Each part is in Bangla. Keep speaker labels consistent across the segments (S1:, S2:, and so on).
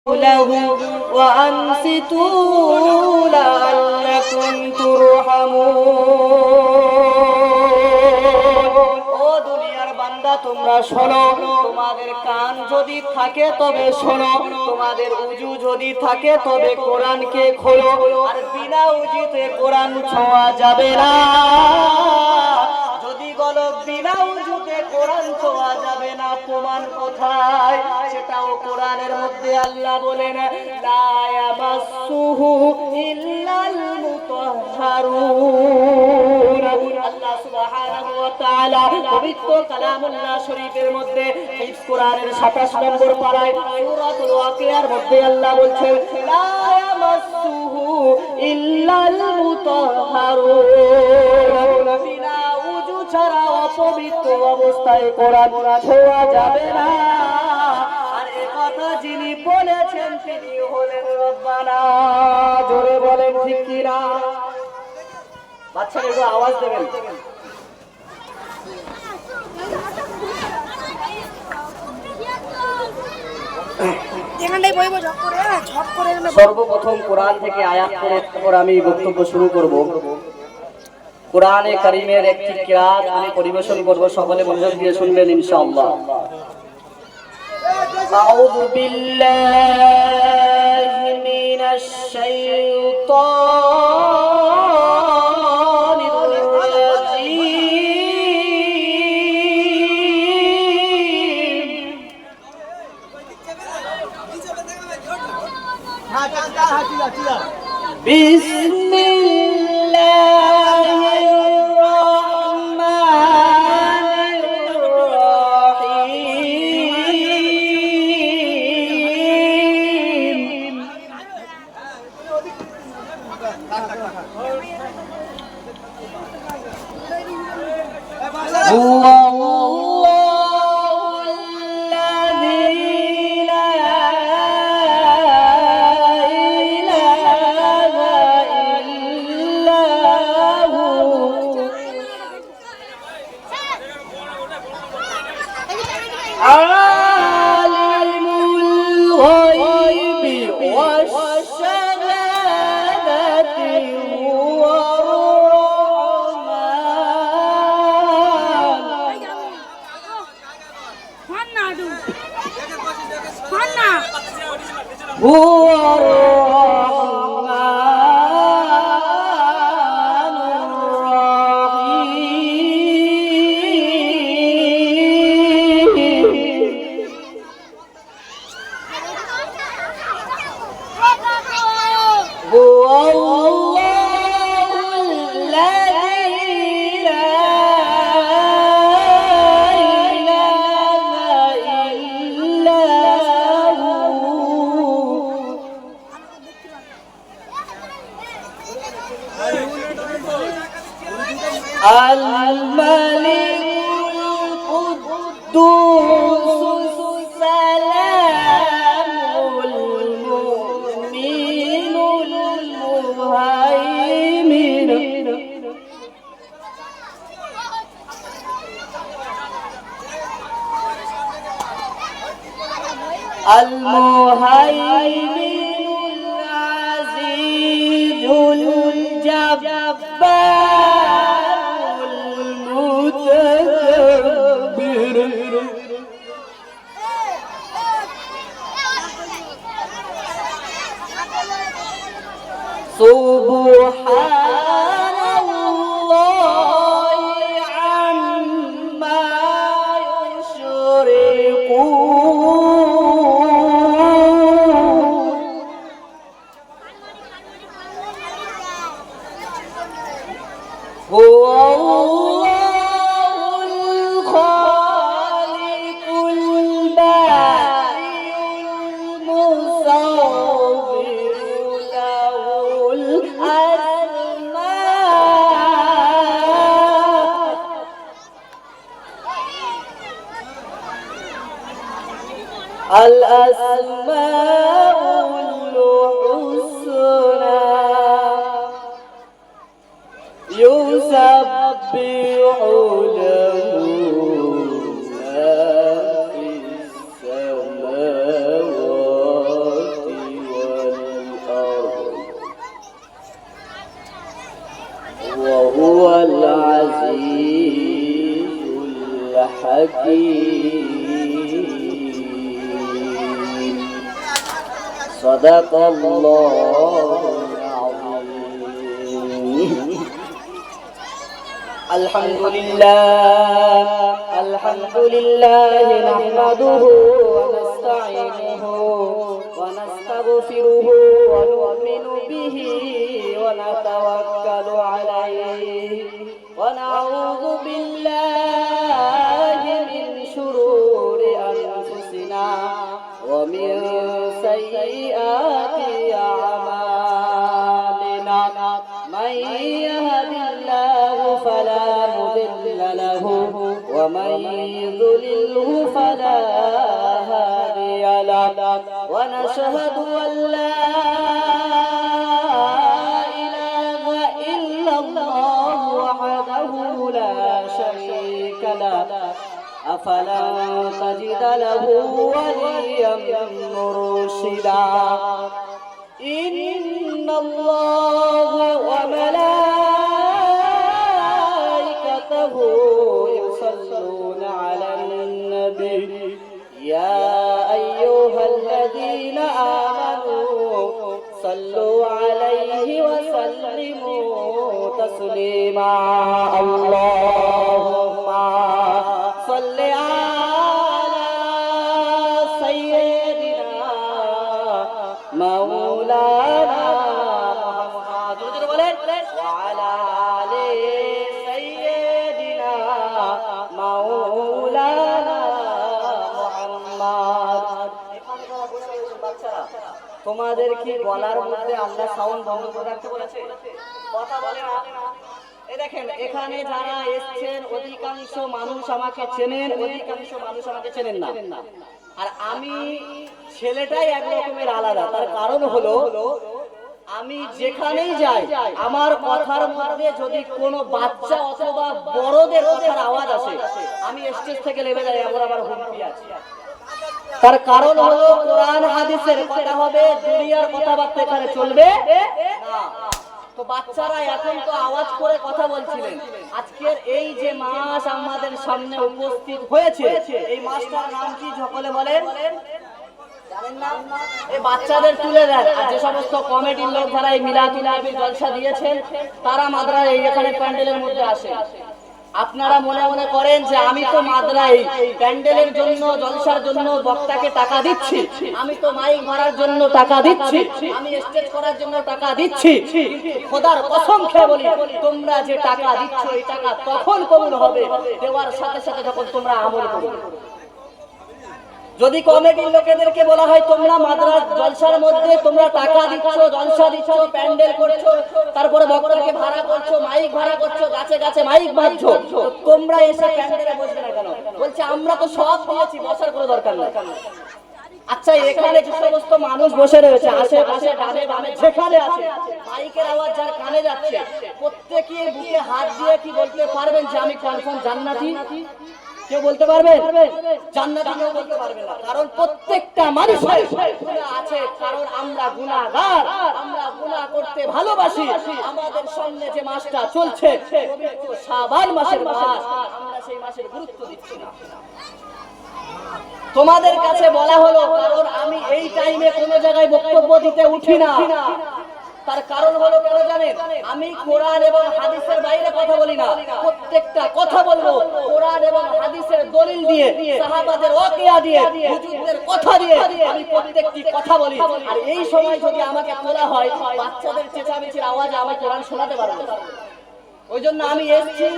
S1: له وأنصتوا لعلكم ترحمون ও দুনিয়ার বান্দা তোমরা শোনো তোমাদের কান যদি থাকে তবে শোনো তোমাদের উজু যদি থাকে তবে কোরআনকে খোলো আর বিনা উজুতে কোরআন ছোঁয়া যাবে না যদি বলো বিনা উজুতে কোরআন ছোঁয়া যাবে না প্রমাণ কোথায় সেটাও কোরআনের মধ্যে আল্লাহ বলেন লা ইয়ামাসসুহু ইল্লাল মুতাহহারুন আল্লাহ সুবহানাহু ওয়া তাআলা পবিত্র কালামুল্লাহ শরীফের মধ্যে হিফজ কোরআনের 27 নম্বর পারায় সূরাতুল ওয়াকিয়ার মধ্যে আল্লাহ বলছেন লা ইয়ামাসসুহু ইল্লাল মুতাহহারুন বিনা উযু ছাড়া অপবিত্র অবস্থায় কোরআন ছোঁয়া যাবে না আর এই কথা যিনি বলেছেন তিনি হলেন রব্বানা জোরে বলেন ঠিক কি না বাচ্চারা একটু আওয়াজ দেবেন সর্বপ্রথম কোরআন থেকে আয়াত করে আমি বক্তব্য শুরু করব কোরআনে কারীমের একটি কিরাত আমি পরিবেশন করব সকলে মনোযোগ দিয়ে শুনবেন ইনশাআল্লাহ আউযু বিল্লাহি মিনাশ শাইতানির রাজীম বিসমিল্লাহির রহমানির রহিম المهيمن العزيز الجبار المتكبر سبحان الله عما يشركون هو الله الخالق البارئ المصور له الأسماء الحسنى يسبح له ما في السماوات الحكيم صدق الله العظيم الحمد لله نحمده ونستعينه ونستغفره ونؤمن به ونتوكل عليه ونعوذ بالله من شرور أنفسنا ومن سيئات أعمالنا من يهد الله فلا مضل له ومن يضلله فلا هادي له ونشهد أن لا إله إلا الله وحده لا شريك له أفلا تجد له وليا مرشدا إن الله وملائكته يصلون على النبي يا أيها الذين آمنوا صلوا عليه وسلموا تسليما اللهم صل على سيدنا مولانا محمد وعلى آل سيدنا مولانا محمد তোমাদের কি গলার মধ্যে আল্লাহ সাউন্ড বন্ধ করে রাখতে বলেছে? কথা বলে না। এই দেখেন এখানে যারা এসেছেন অধিকাংশ মানুষ আমাকে চেনেন, অধিকাংশ মানুষ আমাকে চেনেন না। আর আমি ছেলেটাই এক রকমের আলাদা। তার কারণ হলো আমি যেখানেই যাই আমার কথার মধ্যে যদি কোনো বাচ্চা অথবা বড়দের কথার আওয়াজ আসে আমি স্টেজ থেকে নেমে যাই, এমন আমার হুমকি আছে। তার কারণ হলো কোরআন হাদিসের কথা হবে, দুনিয়ার কথাবার্তা এখানে চলবে না। তো বাচ্চারা এখন তো আওয়াজ করে কথা বলছিলেন। আজকের এই যে মাস আমাদের সামনে উপস্থিত হয়েছে, এই মাসটার নাম কি সকলে বলেন? জানেন না? এই বাচ্চাদের তুলে দেন। আর যে সমস্ত কমিটির লোক যারা এই মিলাদুন্নবীর জলসা দিয়েছেন তারা মাদ্রাসা এইখানে প্যান্ডেলের মধ্যে আসে। আপনারা মনে মনে করেন যে আমি তো মাদ্রাই প্যান্ডেলের জন্য জলসার জন্য বক্তাকে টাকা দিচ্ছি, আমি তো মাইক ভরার জন্য টাকা দিচ্ছি, আমি স্টেজ করার জন্য টাকা দিচ্ছি। খোদার কসম খেয়ে বলি তোমরা যে টাকা দিচ্ছ এই টাকা তখন কবুল হবে দেওয়ার সাথে সাথে যখন তোমরা আমল করবে। যদি কমিটির লোকেদেরকে বলা হয় তোমরা মাদ্রাস জলসার মধ্যে তোমরা টাকা দিচ্ছ, জলসা দিচ্ছ, প্যান্ডেল করছো, তারপরে বক্তাকে ভাড়া করছো, মাইক ভাড়া করছো, গাছে গাছে মাইক বাজছো, তোমরা এসে প্যান্ডেলে বসবে না কেন? বলছে আমরা তো সব দিয়েছি, বসার কোনো দরকার নেই। আচ্ছা এখানে যে সমস্ত মানুষ বসে রয়েছে আশেপাশে ডানে বামে যেখানে আছে মাইকের আওয়াজ যার কানে যাচ্ছে প্রত্যেকে বুকে হাত দিয়ে কি বলতে পারবেন যে আমি কনফার্ম জান্নাতি? কেউ বলতে পারবেন? জান্নাতি কেউ বলতে পারবে না, কারণ প্রত্যেকটা মানুষের গুনাহ আছে। কারণ আমরা গুনাহগার, আমরা গুনাহ করতে ভালোবাসি। আমাদের সামনে যে মাসটা চলছে পবিত্র শাবান মাসের মাস, আমরা সেই মাসের গুরুত্ব দিচ্ছি না। তোমাদের কাছে বলা হলো কারণ আমি এই টাইমে কোনো জায়গায় বক্তব্য দিতে উঠি না। তার কারণ হলো কেন জানেন? আমি কোরআন এবং হাদিসের বাইরে কথা বলি না, প্রত্যেকটা কথা বলবো কোরআন এবং হাদিসের দলিল দিয়ে, সাহাবাদের ওয়াকিয়া দিয়ে, হুজুরদের কথা দিয়ে আমি প্রত্যেকটি কথা বলি। আর এই সময় যদি আমাকে তোলা হয় বাচ্চাদের চেঁচামেচির আওয়াজে আমি কোরআন শোনাতে পারবো না। ওই জন্য আমি এসেছি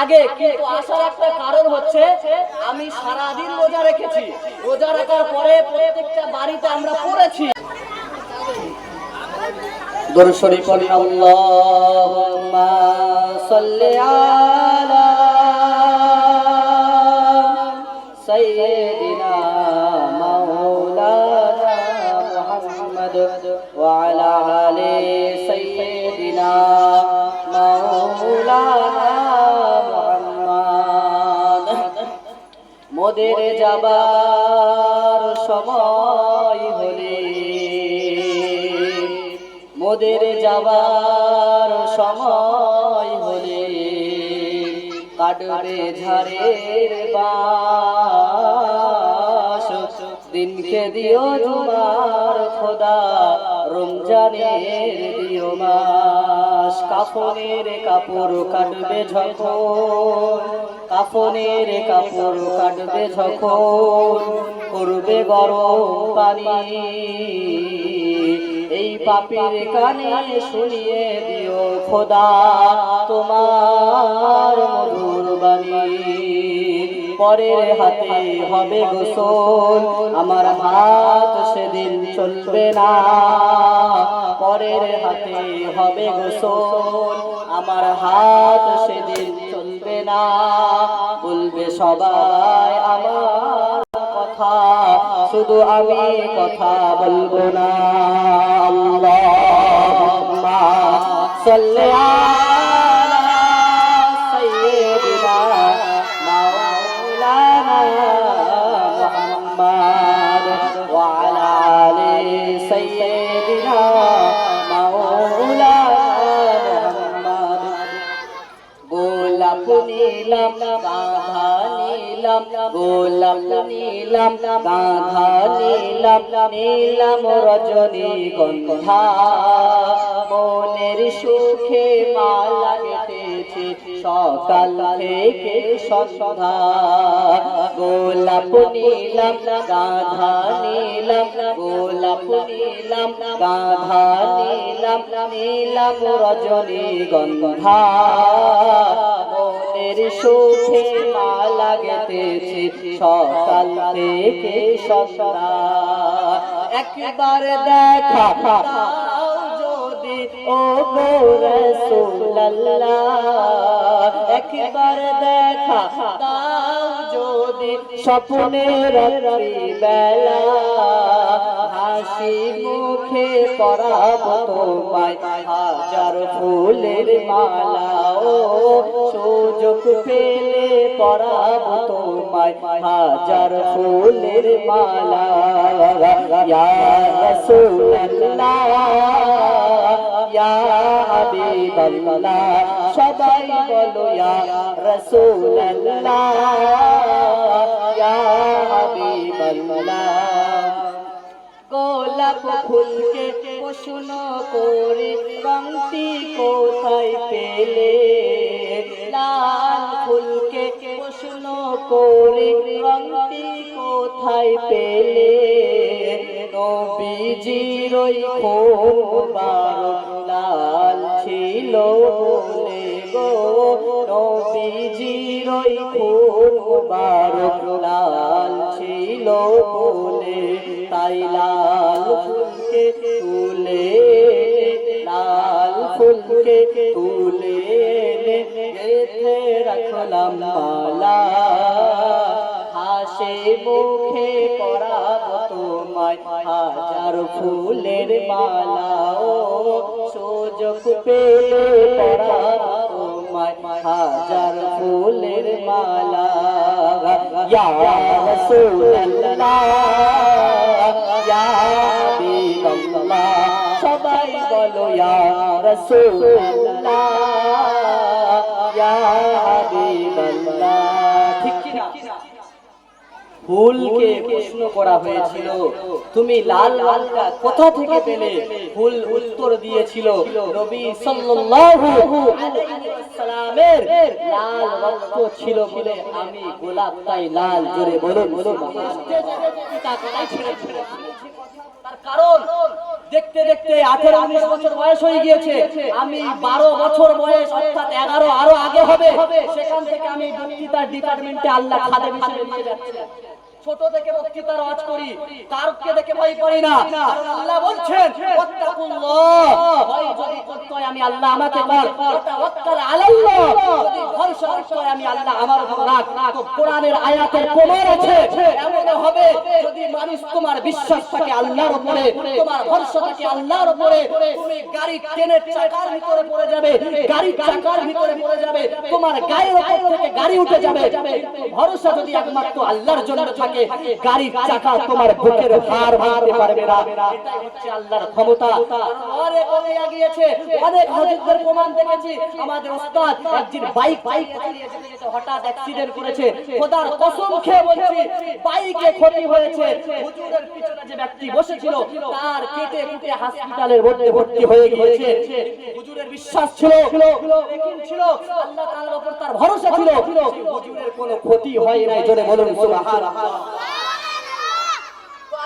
S1: আগে, কিন্তু আসার একটা কারণ হচ্ছে আমি সারাদিন রোজা রেখেছি। রোজা রাখার পরে প্রত্যেকটা বাড়িতে আমরা পড়েছি দরুদ শরীফ পড়ি আল্লাহুম্মা সাল্লি আলা সাইয়্যিদিনা মাওলানা মুহাম্মদ ওয়া আলা আলি সাইয়্যিদিনা মাওলানা মুহাম্মদ। মোদের যাবার সময় হলে, মোদের যাবার সময় হলে কাটবে ঝড়ের বাস দিনকে দিও তোমার খোদা রমজানের দিও মাস কাফনের কাপড় কাটবে যখন কাফনের কাপড় কাটবে যখন করবে গরম পানি এই পাপীর কানে শুনিয়ে দিও খোদা তোমার মধুর বাণী পরের হাতে হবে গোসল আমার হাত সেদিন চলবে না পরের হাতে হবে গোসল আমার হাত সেদিন চলবে না বলবে সবাই আমার কথা শুধু আমি কথা বলবো না আল্লাহুম্মা সাল্লি আলা সাইয়্যিদিনা মাওলানা মুহাম্মদ ওয়া আলা আলি সাইয়্যিদিনা মাওলানা মুহাম্মদ গোলাপ নীলাম গাধা নীলাম গোলাপ নীলাম গাধা নীলাম নীলাম রজনীগন্ধা মনের সুখে মালা গেঁথেছে সকাল থেকে সন্ধ্যা গোলাপ নীলাম গাধা নীলাম গোলাপ নীলাম গাধা নীলাম নীলাম রজনীগন্ধা মনের সুখে মালা গেঁথেছে সকাল থেকে সন্ধ্যা একবার দেখা দাও যদি ও গো রাসূলুল্লাহ একবার দেখা দাও যদি স্বপ্নে রাত্রি বেলা হাসি মুখে পরাবো তোমায় হাজার ফুলের মালা ও সুযোগ পেলে পরাবো তোমায় হাজার ফুলের মালা ইয়া রাসূলুল্লাহ ইয়া হাবিবাল্লাহ সবাই বলো ইয়া রাসূলুল্লাহ ইয়া হাবিবাল্লাহ গোলাপ ফুলকে প্রশ্ন করে রংটি কোথায় পেলে লাল ফুলকে প্রশ্ন করে রংটি কোথায় পেলে নবীজির ওই খুন মুবারক লাল ছিল বলে গো নবীজির ওই খুন মুবারক লাল ছিল বলে তাই লাল ফুলকে তুলে লাল ফুলকে তুলে গেঁথে রাখলাম মালা হাসে মুখে পরাবো তোমায় হাজার ফুলের মালা ও সুযোগ পেলে পরাবো তোমায় হাজার ফুলের মালা ইয়া রাসূলুল্লাহ ইয়া হাবিবাল্লাহ সবাই বলো ইয়া রাসূলুল্লাহ ইয়া হাবিবাল্লাহ ঠিক কি না ফুলকে প্রশ্ন করা হয়েছিল তুমি লাল লালটা কোথা থেকে পেলে ফুল উত্তর দিয়েছিল নবী সাল্লাল্লাহু আলাইহি ওয়াসাল্লামের লাল রক্ত ছিল বলে আমি গোলাপ তাই লাল জোরে বলুন তার কারণ দেখতে দেখতে 18-19 বছর বয়স হয়ে গিয়েছে আমি 12 বছর বয়স অর্থাৎ 11 আরো আগে হবে সেখান থেকে আমি বক্তৃতার ডিপার্টমেন্টে আল্লাহ খাদেম হিসেবে নিয়ে যাচ্ছে ছোট থেকে বক্তৃতার আওয়াজ করি কারকে দেখে ভয় করি না আল্লাহ বলছেন ওয়াত্তাকুল্লাহ ভয় যদি করতে হয় আমি আল্লাহ আমাকে কর তাওয়াক্কাল আলাল্লাহ যদি ভরসা করতে হয় আমি আল্লাহ আমার উপর রাখ তো কোরআনের আয়াতের প্রমাণ আছে এমন হবে যদি মানুষ তোমার বিশ্বাস থাকে আল্লাহর উপরে তোমার ভরসা থাকে আল্লাহর উপরে তুমি গাড়ি ট্রেনের চাকার ভিতরে পড়ে যাবে গাড়ি চাকার ভিতরে পড়ে যাবে তোমার গায়ের উপর থেকে গাড়ি উঠে যাবে ভরসা যদি একমাত্র আল্লাহর জন্য থাকে গাড়ির চাকা তোমার বুকের হাড় ভাঙতে পারবে না এটাই হচ্ছে আল্লাহর ক্ষমতা আরে বলে গিয়েছে অনেক হাদিসের প্রমাণ দেখেছি। আমাদের ওস্তাদ একদিন বাইক চালিয়ে যেতে যেতে হঠাৎ অ্যাক্সিডেন্ট করেছে। খোদার কসম খেয়ে বলছি, বাইকে ক্ষতি হয়েছে। হুজুরের পিছনে যে ব্যক্তি বসেছিল তার কেটে কুটে হাসপাতালের মধ্যে ভর্তি হয়ে গিয়েছে। হুজুরের বিশ্বাস ছিল, ইয়াকিন ছিল, আল্লাহ তাআলার উপর তার ভরসা ছিল, হুজুরের কোনো ক্ষতি হয় নাই। জোরে বলুন সুবহানাল্লাহ।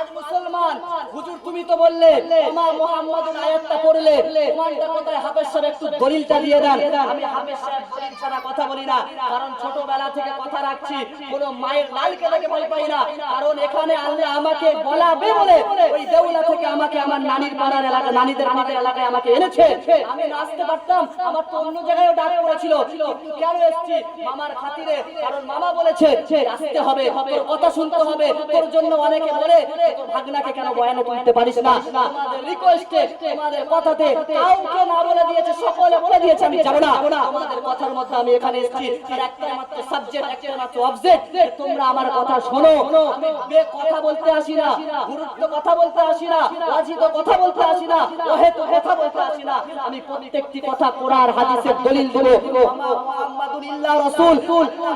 S1: আজ মুসলমান হুজুর তুমি তো বললে ওমা মুহাম্মাদুন আয়াতটা পড়লে, প্রমাণটা কোথায়? হাফেজ সাহেব একটু দলিলটা দিয়ে দেন। আমি হাফেজ সাহেব দলিল ছাড়া কথা বলি না, কারণ ছোটবেলা থেকে কথা রাখছি, কোন মায়ের লালকে দেখে ভয় পাই না। কারণ এখানে আল্লাহ আমাকে বলাবে বলে ওই দেউলা থেকে আমাকে আমার নানির পাড়ার এলাকা, নানিদের পাড়ার এলাকায় আমাকে এনেছে। আমি না আসতে পারতাম, আমার তো অন্য জায়গায়ও ডাক পড়েছিল, কেন এসেছি? মামার খাতিরে। কারণ মামা বলেছে আসতে হবে, তোর কথা শুনতে হবে। তোর জন্য অনেকে বলে ভাগনাকে কেন বয়ানে তুলতে পারিস না? আমাদের রিকোয়েস্টে, আমাদের কথাতে কাউকে না বলে দিয়েছে, সকলে বলে দিয়েছে আমি যাব না। আমাদের কথার মধ্যে আমি এখানে এসেছি, আর একটা মাত্র সাবজেক্ট, একটা মাত্র অবজেক্ট, তোমরা আমার কথা শোনো। আমি বে কথা বলতে আসি না, গুরুত্ব কথা বলতে আসি না, ওয়াজিদ কথা বলতে আসি না, ওহেতু কথা বলতে আসি না। আমি প্রত্যেকটি কথা কোরআন হাদিসের দলিল দেব। মুহাম্মাদুর ইল্লা রাসূল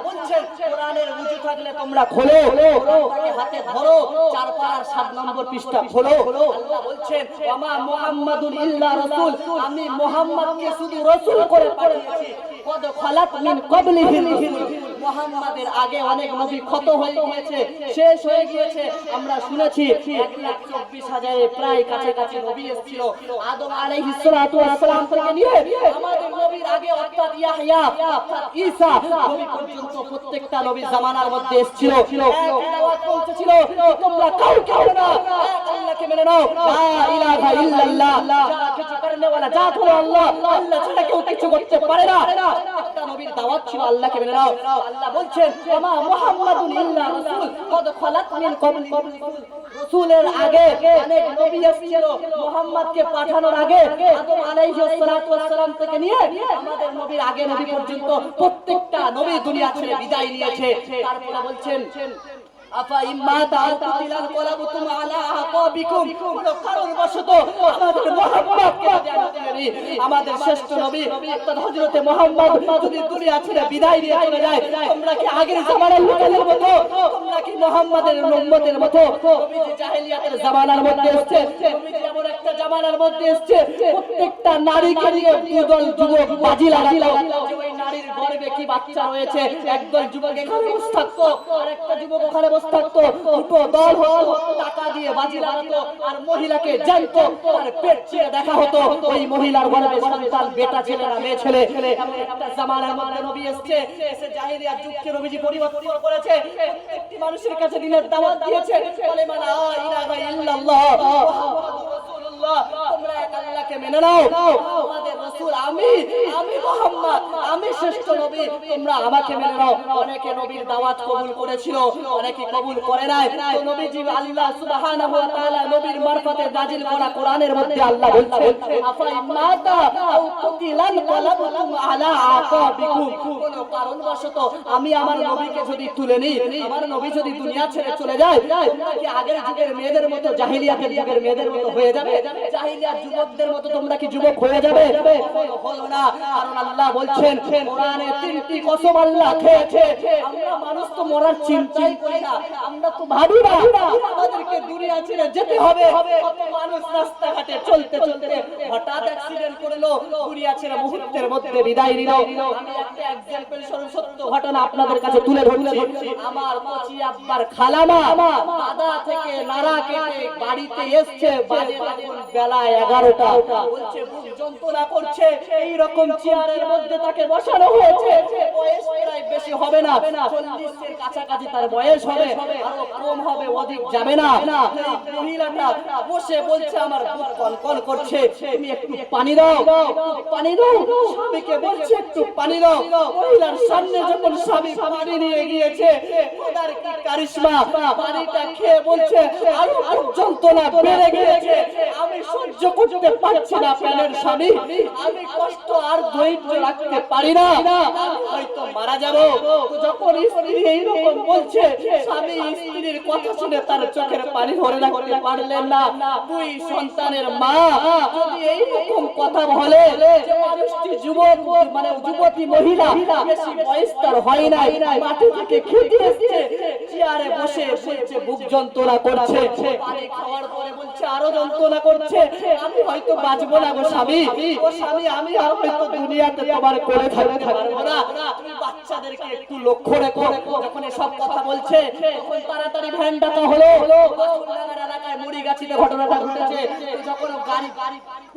S1: বলছেন, কোরআনের ওযু থাকলে তোমরা খোলো, কোরআনটাকে হাতে ধরো, 4 পারার 7 নম্বর পৃষ্ঠা খোলো। আল্লাহ বলছেন ওমা মুহাম্মাদুন ইল্লা রাসূল, আমি মুহাম্মদকে শুধু রাসূল করে পাঠিয়েছি। কদ খালাত মিন ক্বাবলিহিল রুসুল, মুহাম্মাদের আগে অনেক নবী কত হয়ে গিয়েছে, শেষ হয়ে গিয়েছে। আমরা শুনেছি 1,24,000 প্রায় কাছাকাছি নবী এসেছিল আদম আলাইহিস সালাতু ওয়াস সালাম থেকে নিয়ে আমাদের নবীর আগে অর্থাৎ ইয়াহইয়া, অর্থাৎ ঈসা নবী পর্যন্ত প্রত্যেকটা নবীর জামানার মধ্যে এসেছিল। দাওয়াত পৌঁছেছিল, তোমরা কাউকে মেনে নাও, আল্লাহকে মেনে নাও, লা ইলাহা ইল্লাল্লাহ, যা কিছু করনে ওয়ালা জাত হলো আল্লাহ, আল্লাহ ছাড়া কেউ কিছু করতে পারে না। একটা নবীর দাওয়াত ছিল আল্লাহকে মেনে নাও। আল্লাহ বলছেন ওমা মুহাম্মাদুন ইল্লা রাসূল কদ খালাত মিন ক্বাবলিহি রুসুল, রাসূলের আগে অনেক নবী এসেছিল। মুহাম্মদকে পাঠানোর আগে আদম আলাইহিস সালাতু ওয়াস সালাম থেকে নিয়ে আমাদের নবীর আগে নবী পর্যন্ত প্রত্যেকটা নবী দুনিয়া ছেড়ে বিদায় নিয়েছে। তারপরে বলছেন আফা ইম্মাতা আও কুতিলান কলাবতুম আলা আকাবিকুম, কারণবশত আমাদের মুহাম্মদকে আমাদের শ্রেষ্ঠ নবী অর্থাৎ হযরতে মুহাম্মদ যদি দুনিয়া ছেড়ে বিদায় নিয়ে চলে যায়, তোমরা কি আগের জামানার লোকেদের মতো, তোমরা কি মুহাম্মদের উম্মতের মতো? নবী যে জাহেলিয়াতের জামানার মধ্যে এসেছে, নবী যে এমন একটা জামানার মধ্যে এসেছে প্রত্যেকটা নারীকে নিয়ে দুদল যুবক বাজি লাগালো, যে ওই নারীর গর্ভে কি বাচ্চা রয়েছে, একদল যুবক এখানে বসে থাকতো আর একটা যুবক ওখানে থাকতো, দুটো দল হতো, টাকা দিয়ে বাজি লাগাতো, আর মহিলাকে জানতো, আর পেট চিরে দেখা হতো ওই মহিলার গর্ভে সন্তান, বেটা ছেলে না মেয়ে ছেলে। এমন একটা জামানার মধ্যে নবী এসেছে, এসে জাহেলিয়াত যুগকে নবীজি পরিবর্তন করেছে। প্রত্যেকটি মানুষের কাছে দিনের দাওয়াত দিয়েছে, বলে লা ইলাহা ইল্লাল্লাহ মুহাম্মাদুর রাসূলুল্লাহ, তোমরা এক আল্লাহকে মেনে নাও। আমাদের রাসূল আমি মুহাম্মদ, আমি শ্রেষ্ঠ নবী, তোমরা আমাকে মেনে নাও। অনেকে নবীর দাওয়াত কবুল করেছিল, অনেকে কবুল করে নাই। তো নবীজি আল্লাহ সুবহানাহু ওয়া তাআলা নবীর মারফতে নাজিল করা কোরআনের মধ্যে আল্লাহ বলছেন আফা ইমাতা আও কুতিলান কলাবতুম আলা আকাবিকুম, কোন কারণবশত আমি আমার নবীকে যদি তুলে নিই, আমার নবী যদি দুনিয়া ছেড়ে চলে যায়, তোমরা কি আগের যুগের মেয়েদের মতো, জাহেলিয়াতের যুগের মেয়েদের মতো হয়ে যাবে? জাহেলিয়াত যুবকদের মতো তোমরা কি যুবক হয়ে যাবে? হলো না। কারণ আল্লাহ বলছেন কোরআনে 3টি কসম আল্লাহ খেয়েছে। আমরা মানুষ তো মরার চিন্তাই করি না, আমরা তো ভাবি না আমাদেরকে দুনিয়া ছেড়ে যেতে হবে। কত মানুষ রাস্তাঘাটে চলতে চলতে হঠাৎ অ্যাক্সিডেন্ট করলো, দুনিয়া ছেড়ে মুহূর্তের মধ্যে বিদায় নিল। আমি একটা এক্সাম্পল স্বরূপ সত্য ঘটনা আপনাদের কাছে তুলে ধরছি। আমার কচি আব্বার খালামা দাদা থেকে নাড়া কেটে বাড়িতে এসছে, বাজে তখন বেলা 11টা, বলছে বুক যন্ত্রণা করছে, এই রকম চেয়ারের মধ্যে তাকে বসানো হয়েছে। বয়স প্রায় বেশি হবে না, 40 এর কাছাকাছি তার বয়স হবে, আরো কম হবে, অধিক যাবে না। এই মহিলাটা বসে বলছে আমার বুক কনকন করছে, তুমি একটু পানি দাও, পানি দাও। স্বামীকে বলছে একটু পানি দাও। মহিলার সামনে যখন স্বামী পানি নিয়ে গিয়েছে, খোদার কি কারিশমা, পানিটা খেয়ে বলছে আরো যন্ত্রণা বেড়ে গিয়েছে, আমি সহ্য করতে করতে পারছি না প্রাণের স্বামী, আমি কষ্ট আর ধৈর্য রাখতে পারি না, আমি হয়তো মারা যাব। তো যখন স্ত্রী এইরকম বলছে, স্বামী স্ত্রীর কথা শুনে তার চোখের পানি ধরে রাখতে পারলেন না। দুই সন্তানের মা যদি এইরকম কথা বলে, যে মানুষটি যুবক মানে যুবতী মহিলা, বেশি বয়স তার হয় নাই, মাটি থেকে খেতে এসেছে, চেয়ারে বসে বলছে বুক যন্ত্রণা করছে, পানি খাওয়ার পরে বলছে আরো যন্ত্রণা করছে, আমি হয়তো বাঁচবো না গো স্বামী, ও স্বামী আমি আর হয়তো দুনিয়াতে তোমার করে থাকতে পারবো না। তুমি বাচ্চাদেরকে একটু লক্ষ্য রেখো। যখন এসব কথা বলছে, তখন তাড়াতাড়ি ভ্যান ডাকা হলো। বাসুরডাঙ্গার এলাকায় মুড়িগাছিতে ঘটনাটা ঘটেছে। যখন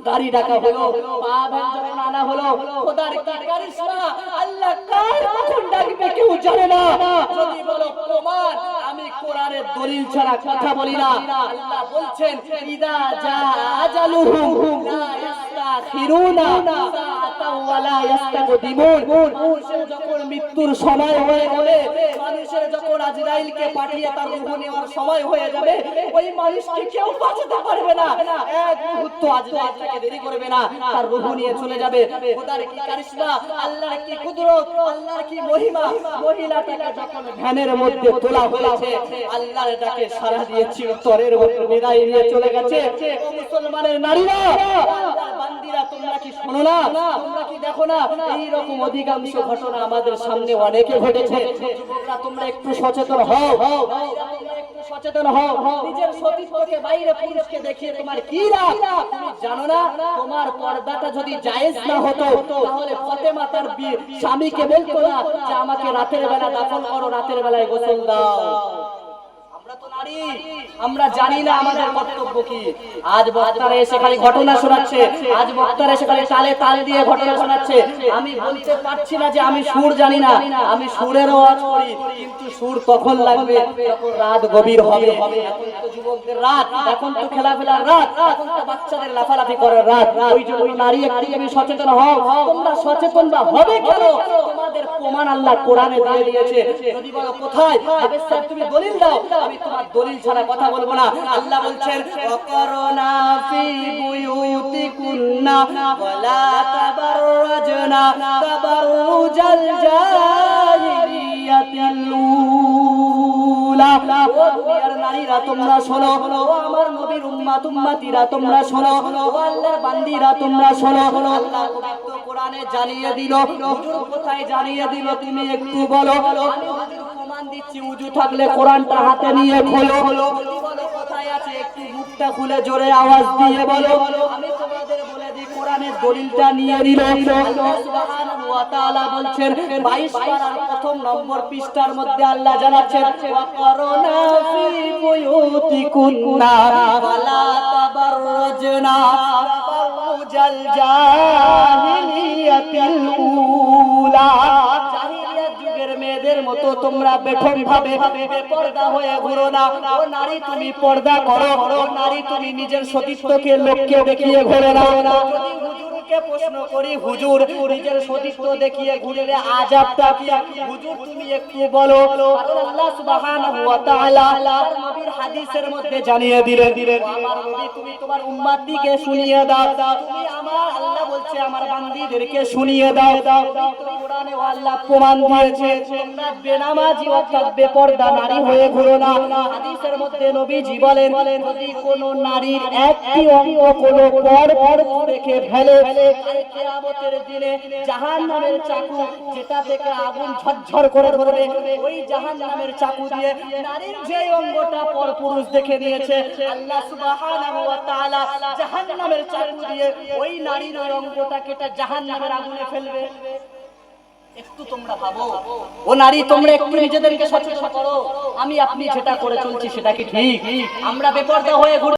S1: গাড়ি ডাকা হলো, পা ভ্যান যখন আনা হলো, খোদার কি কারিশমা, আল্লাহ কার কখন ডাকবে কেউ জানে না। যদি বলো প্রমাণ, আমি কোরআনের দলিল ছাড়া কথা বলি না। আল্লাহ বলছেন ইদা জা আজালুহুম লা ইস্তাখিরুনা সাআতাও ওয়া লা ইস্তাকদিমুন। মানুষের যখন মৃত্যুর সময় হয়ে যাবে, মানুষের যখন আজরাইলকে পাঠিয়ে তার রূহ নেওয়ার সময় হয়ে যাবে, ওই মানুষকে কেউ বাঁচাতে পারবে না। এক মুহূর্ত আজরাইল তাকে দেরি করবে না, তার রূহ নিয়ে চলে যাবে। খোদার কি কারিশমা, আল্লাহর কি কুদরত, আল্লাহর কি মহিমা। মহিলাটাকে যখন ভ্যানের মধ্যে তোলা হয়েছে, আল্লাহর ডাকে সাড়া দিয়ে চিরতরের মধ্যে বিদায় নিয়ে চলে গেছে। ও মুসলমানের নারীরা, আল্লাহর বান্দিরা, তোমরা কি শোনো না, তোমরা কি দেখো না, এই রকম অধিকাংশ ঘটনা আমাদের সামনে অনেকে ঘটেছে। যুবকরা তোমরা একটু সচেতন হও, একটু সচেতন হও। নিজের সতীত্বকে বাইরে পুরুষকে দেখিয়ে তোমার কি লাভ? তুমি জানো না, তোমার পর্দাটা যদি জায়েজ না হতো, তাহলে ফাতেমা তার স্বামীকে বলতো না যে আমাকে রাতের বেলা দাফন করো, রাতের বেলায় গোসল দাও। আমরা তো নারী, আমরা জানি না আমাদের কর্তব্য কি। আজ বক্তারা এসে খালি ঘটনা শোনাচ্ছে, আজ বক্তারা এসে খালি তালে তাল দিয়ে ঘটনা শোনাচ্ছে। আমি বলতে পারছি না যে আমি সুর জানি না, আমি সুরের আওয়াজ করি, কিন্তু সুর তখন লাগবে যখন রাত গভীর হবে। এখন তো যুবকদের রাত, এখন তো খেলাফেলার রাত, এখন তো বাচ্চাদের লাফালাফি করার রাত। ওই জন্য নারী একটু তুমি সচেতন হও। তোমরা সচেতন বা হবে কেন? তোমাদের প্রমাণ আল্লাহ কোরআনে দিয়ে দিয়েছে। যদি বলো কোথায়, আবে স্যার তুমি দলিল দাও, আমি তোমার দলিল ছাড়া কথা বলবো না। আল্লাহ বলছেন ওয়াকারনা ফি বুয়ুতিকুন্না ওয়ালা তাবাররাজনা তাবাররুজাল জাহিলিয়াতিল উলা। ও দুনিয়ার নারীরা তোমরা শোনো, ও আমার নবীর উম্মাত উম্মতিরা তোমরা শোনো, ও আল্লাহর বান্দীরা তোমরা শোনো। আল্লাহ পবিত্র কোরআনে জানিয়ে দিল, হুজুর কোথায় জানিয়ে দিল তুমি একটু বলো। আমি হুজুর প্রমাণ দিচ্ছি, উজু থাকলে কোরআনটা হাতে নিয়ে খোলো। বলো কোথায় আছে, একটু মুখটা খুলে জোরে আওয়াজ দিয়ে বলো। আমি তোমাদের বলে দিই, কোরআনের দলিলটা নিয়ে নিল। আল্লাহ সুবহানাহু ওয়া তাআলা বলছেন 22 পারার প্রথম নম্বর পৃষ্ঠার মধ্যে আল্লাহ জানাচ্ছেন ওয়াকারনা ফি বুয়ুতিকুন্না ওয়ালা তাবাররাজনা তাবাররুজাল জাহিলিয়াতিল উলা। মেয়েদের মতো তোমরা বেঠন ভাবে বেপরদা হয়ে ঘুরো না। ও নারী তুমি পর্দা করো, ও নারী তুমি নিজের সতীত্বকে লোককে দেখিয়ে ঘুরে না। যদি হুজুরকে প্রশ্ন করি, হুজুর নিজের সতীত্ব দেখিয়ে ঘুরলে আযাবটা কি? হুজুর তুমি একটু বলো। কারণ আল্লাহ সুবহানাহু ওয়া তাআলা তার নবীর হাদিসের মধ্যে জানিয়ে দিলেন, আমার নবী তুমি তোমার উম্মতকে শুনিয়ে দাও। তুমি আমার আল্লাহ বলছে আমার বান্দীদেরকে শুনিয়ে দাও। কোরআনে আল্লাহ প্রমাণ দিয়েছে তোমরা বেনামাজি অর্থাৎ বেপরদা নারী হয়ে ঘুরো না। হাদিসের মধ্যে নবীজি বলেন, যদি কোনো নারীর একটি অঙ্গ কোনো পর দেখে ফেলে, কিয়ামতের দিনে জাহান্নামের চাকু যেটা থেকে আগুন ঝরঝর করে ধরবে, ওই জাহান্নামের চাকু দিয়ে নারীর যে অঙ্গটা পরপুরুষ দেখে নিয়েছে, আল্লাহ সুবহানাহু ওয়া তাআলা জাহান্নামের চাকু দিয়ে ওই নারীর ওই অঙ্গটা কেটে জাহান্নামের আগুনে ফেলবে। একটু তোমরা ভাবো, ও নারী তোমরা একটু নিজেদেরকে সচেতন করো। আমি আপনি যেটা করে চলছি সেটা কি ঠিক? আমরা বেপরদা হয়ে ঘুরে